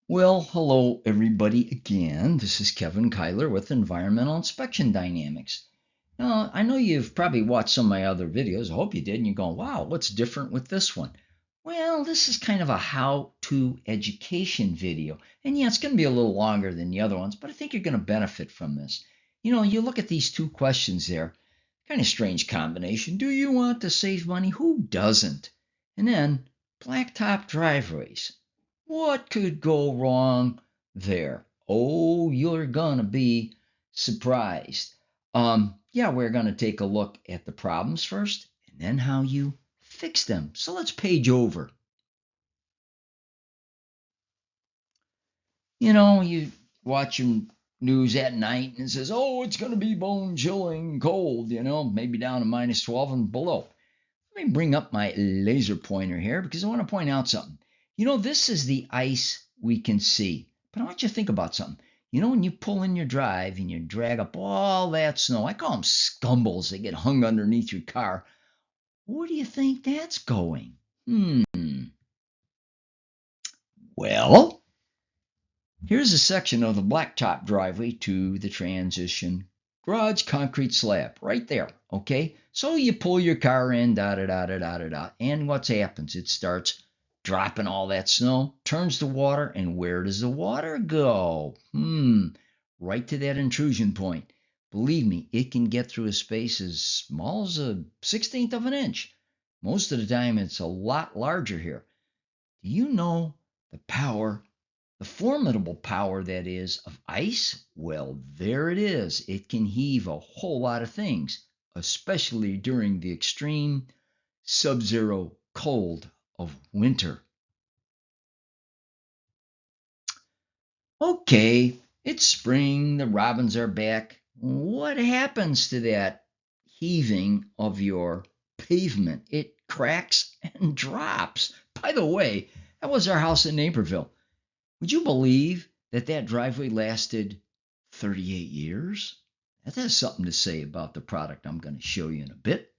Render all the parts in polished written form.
Well, hello everybody again. This is Kevin Kyler with Environmental Inspection Dynamics. Now, I know you've probably watched some of my other videos. I hope you did. And you're going, wow, what's different with this one? Well, this is kind of a how-to education video. And yeah, it's going to be a little longer than the other ones, but I think you're going to benefit from this. You look at these two questions there, kind of strange combination. Do you want to save money? Who doesn't? And then blacktop driveways. What could go wrong there? Oh, you're gonna be surprised. Yeah, we're gonna take a look at the problems first and then how you fix them. So let's page over. You watching news at night and it says, oh, it's gonna be bone chilling cold, maybe down to minus 12 and below. Let me bring up my laser pointer here because I want to point out something. This is the ice we can see. But I want you to think about something. When you pull in your drive and you drag up all that snow, I call them scumbles. They get hung underneath your car. Where do you think that's going? Well, here's a section of the blacktop driveway to the transition garage concrete slab right there. Okay, so you pull your car in, da da da da da da da, and what happens? It starts dropping all that snow, turns to water, and where does the water go? Right to that intrusion point. Believe me, it can get through a space as small as a 16th of an inch. Most of the time, it's a lot larger here. Do you know the formidable power that is of ice? Well, there it is. It can heave a whole lot of things, especially during the extreme sub-zero cold of winter. Okay, it's spring, the robins are back. What happens to that heaving of your pavement? It cracks and drops. By the way, that was our house in Naperville. Would you believe that driveway lasted 38 years? That has something to say about the product I'm going to show you in a bit.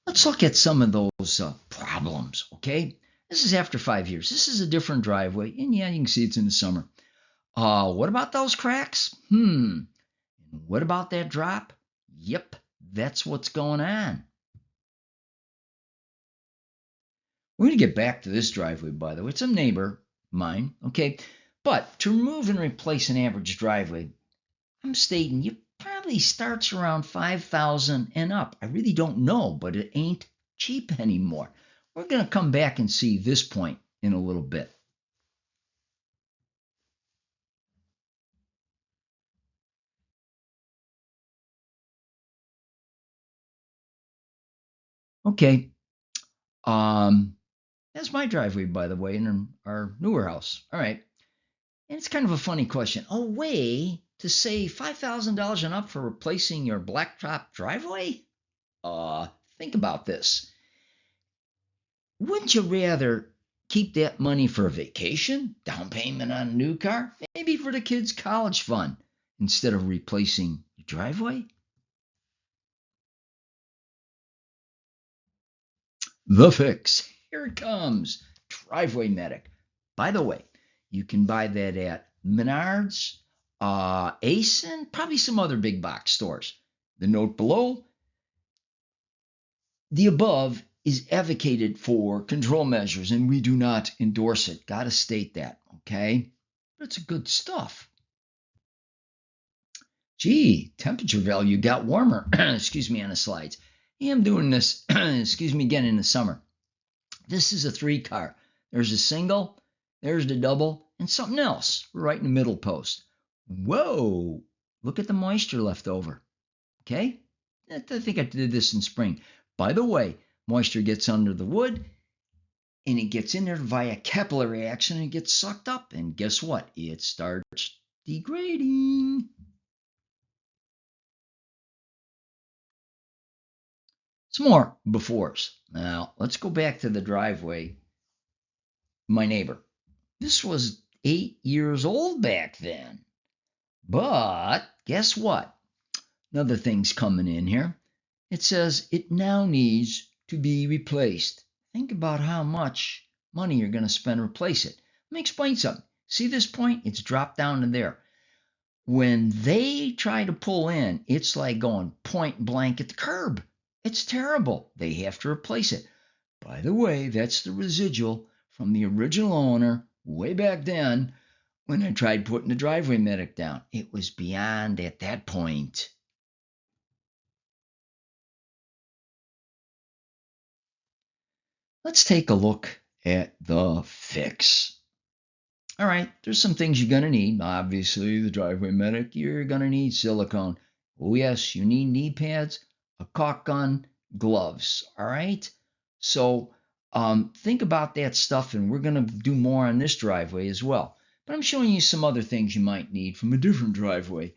Let's look at some of those problems, okay? This is after 5 years. This is a different driveway, and yeah, you can see it's in the summer. What about those cracks? What about that drop? Yep, that's what's going on. We're going to get back to this driveway, by the way. It's a neighbor, mine, okay? But to remove and replace an average driveway, I'm stating you probably starts around 5,000 and up. I really don't know, but it ain't cheap anymore. We're going to come back and see this point in a little bit. Okay. That's my driveway, by the way, in our newer house. All right. And it's kind of a funny question. A way to save $5,000 and up for replacing your blacktop driveway? Think about this. Wouldn't you rather keep that money for a vacation, down payment on a new car, maybe for the kids' college fund, instead of replacing your driveway? The fix. Here it comes. Driveway Medic. By the way, you can buy that at Menards, Ace, and probably some other big box stores. The note below, the above is advocated for control measures, and we do not endorse it. Got to state that, okay? But it's good stuff. Gee, temperature value got warmer. Excuse me on the slides. Yeah, I'm doing this, excuse me again, in the summer. This is a 3-car. There's a single, there's the double, and something else right in the middle post. Whoa, look at the moisture left over. Okay? I think I did this in spring. By the way, moisture gets under the wood, and it gets in there via capillary action, and it gets sucked up. And guess what? It starts degrading. Some more befores. Now, let's go back to the driveway. My neighbor. This was 8 years old back then. But guess what? Another thing's coming in here. It says it now needs to be replaced. Think about how much money you're going to spend to replace it. Let me explain something. See this point? It's dropped down to there. When they try to pull in, it's like going point blank at the curb. It's terrible. They have to replace it. By the way, that's the residual from the original owner way back then when I tried putting the driveway medic down. It was beyond at that point. Let's take a look at the fix. All right, there's some things you're going to need. Obviously, the driveway medic, you're going to need silicone. Oh, yes, you need knee pads, a caulk gun, gloves. All right? So think about that stuff, and we're going to do more on this driveway as well. But I'm showing you some other things you might need from a different driveway.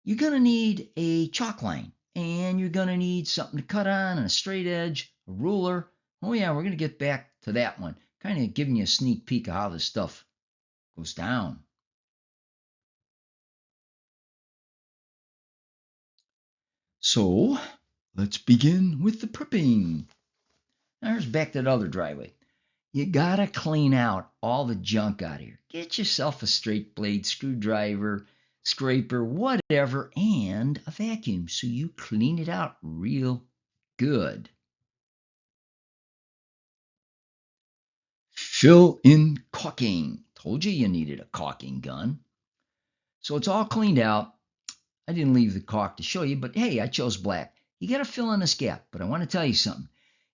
You're going to need a chalk line, and you're going to need something to cut on, and a straight edge, a ruler. Oh, yeah, we're going to get back to that one, kind of giving you a sneak peek of how this stuff goes down. So let's begin with the prepping. Now here's back to the other driveway. You gotta clean out all the junk out of here. Get yourself a straight blade screwdriver, scraper, whatever, and a vacuum so you clean it out real good. Fill in caulking. Told you needed a caulking gun. So it's all cleaned out. I didn't leave the caulk to show you, but hey, I chose black. You got to fill in this gap, but I want to tell you something.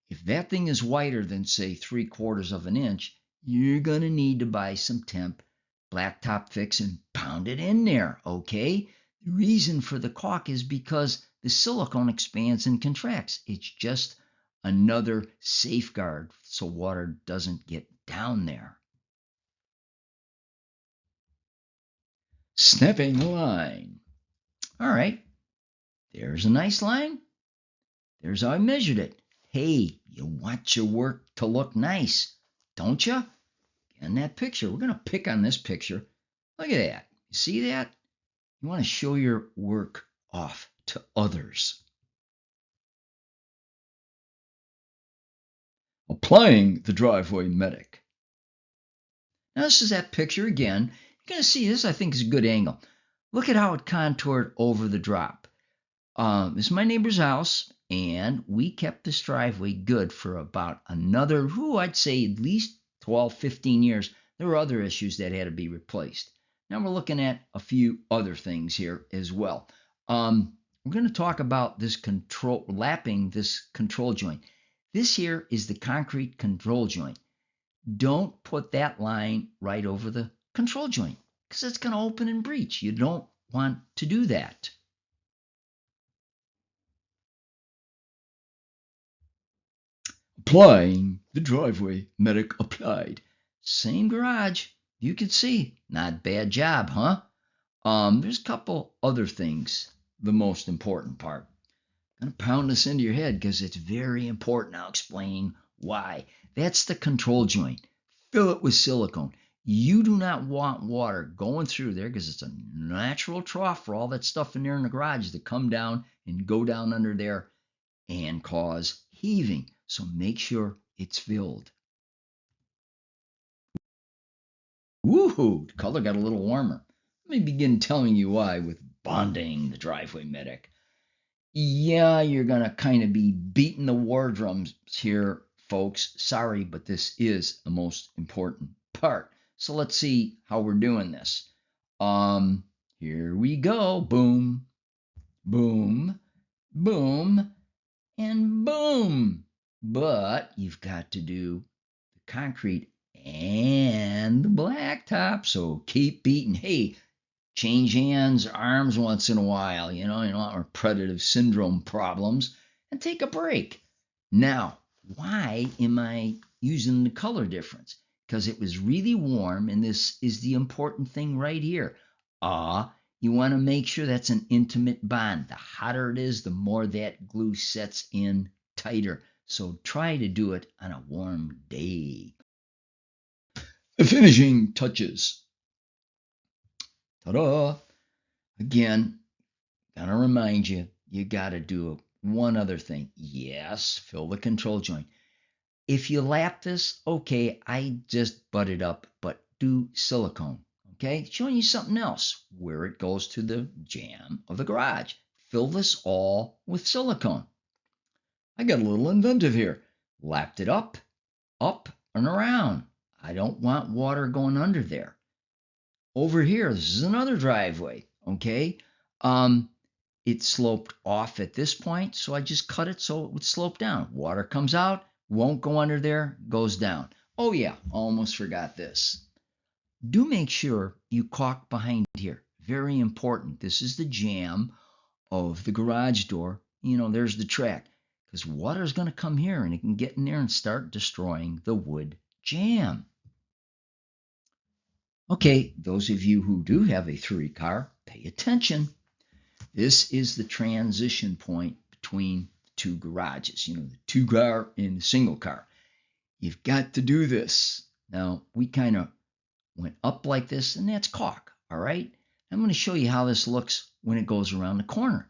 If that thing is wider than, say, 3/4 of an inch, you're going to need to buy some temp blacktop fix and pound it in there, okay? The reason for the caulk is because the silicone expands and contracts. It's just another safeguard so water doesn't get down there. Snapping the line. All right, there's a nice line. There's how I measured it. Hey, you want your work to look nice, don't you? In that picture, we're going to pick on this picture. Look at that. You see that? You want to show your work off to others. Applying the driveway medic. Now, this is that picture again. You're going to see this, I think, is a good angle. Look at how it contoured over the drop. This is my neighbor's house, and we kept this driveway good for about another, I'd say at least 12, 15 years. There were other issues that had to be replaced. Now we're looking at a few other things here as well. We're going to talk about this lapping this control joint. This here is the concrete control joint. Don't put that line right over the control joint because it's going to open and breach. You don't want to do that. Applying the driveway medic applied. Same garage. You can see. Not bad job, huh? There's a couple other things. The most important part. I'm going to pound this into your head because it's very important. I'll explain why. That's the control joint. Fill it with silicone. You do not want water going through there because it's a natural trough for all that stuff in there in the garage to come down and go down under there and cause heaving. So make sure it's filled. Woohoo! The color got a little warmer. Let me begin telling you why with bonding the driveway medic. Yeah, you're going to kind of be beating the war drums here, folks. Sorry, but this is the most important part. So let's see how we're doing this. Here we go. Boom, boom, boom, and boom. But you've got to do the concrete and the blacktop. So keep beating. Hey, change hands, arms once in a while. You don't want repetitive syndrome problems. And take a break. Now, why am I using the color difference? Because it was really warm, and this is the important thing right here. You want to make sure that's an intimate bond. The hotter it is, the more that glue sets in tighter. So try to do it on a warm day. The finishing touches. Ta-da! Again, gotta remind you, you gotta do one other thing. Yes, fill the control joint. If you lap this, okay, I just butted up, but do silicone. Okay, showing you something else where it goes to the jamb of the garage. Fill this all with silicone. I got a little inventive here. Lapped it up, and around. I don't want water going under there. Over here, this is another driveway, okay? It sloped off at this point, so I just cut it so it would slope down. Water comes out, won't go under there, goes down. Oh yeah, almost forgot this. Do make sure you caulk behind here. Very important. This is the jamb of the garage door. You know, there's the track. Because water is going to come here and it can get in there and start destroying the wood jamb. Okay, those of you who do have a 3 car, pay attention. This is the transition point between 2 garages, you know, the 2 car and the single car. You've got to do this. Now, we kind of went up like this, and that's caulk, all right? I'm going to show you how this looks when it goes around the corner.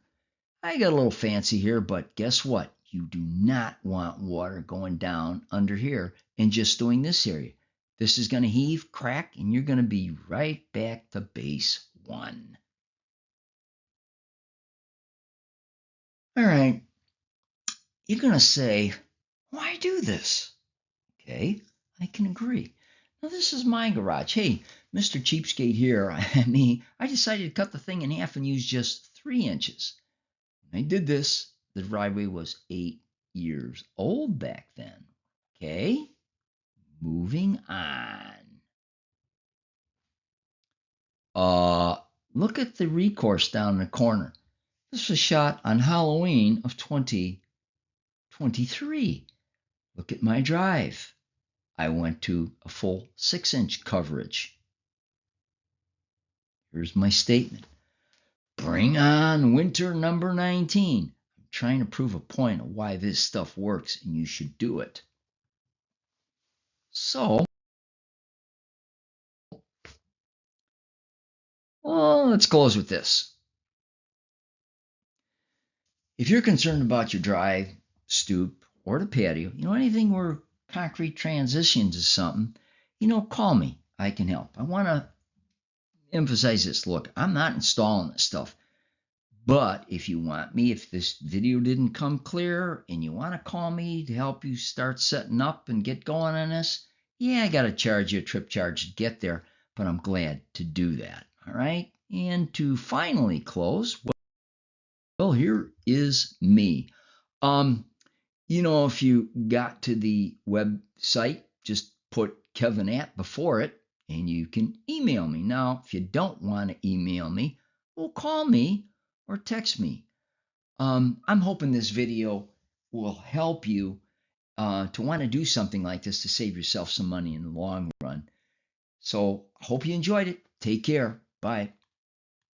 I got a little fancy here, but guess what? You do not want water going down under here and just doing this area. This is going to heave, crack, and you're going to be right back to base 1. All right. You're going to say, why do this? Okay, I can agree. Now, this is my garage. Hey, Mr. Cheapskate here, I decided to cut the thing in half and use just 3 inches. When I did this, the driveway was 8 years old back then. Okay, moving on. Look at the recourse down in the corner. This was shot on Halloween of 2023. Look at my drive. I went to a full 6-inch coverage. Here's my statement. Bring on winter number 19. I'm trying to prove a point of why this stuff works and you should do it. So, let's close with this. If you're concerned about your drive, stoop, or the patio, you know, anything where concrete transitions is something, you know, call me. I can help. I want to emphasize this. Look, I'm not installing this stuff. But if you want me, if this video didn't come clear and you want to call me to help you start setting up and get going on this, yeah, I got to charge you a trip charge to get there, but I'm glad to do that. All right. And to finally close, well, here is me. You know, if you got to the website, just put Kevin at before it and you can email me. Now, if you don't want to email me, well, call me or text me. I'm hoping this video will help you to want to do something like this to save yourself some money in the long run. So, hope you enjoyed it. Take care. Bye.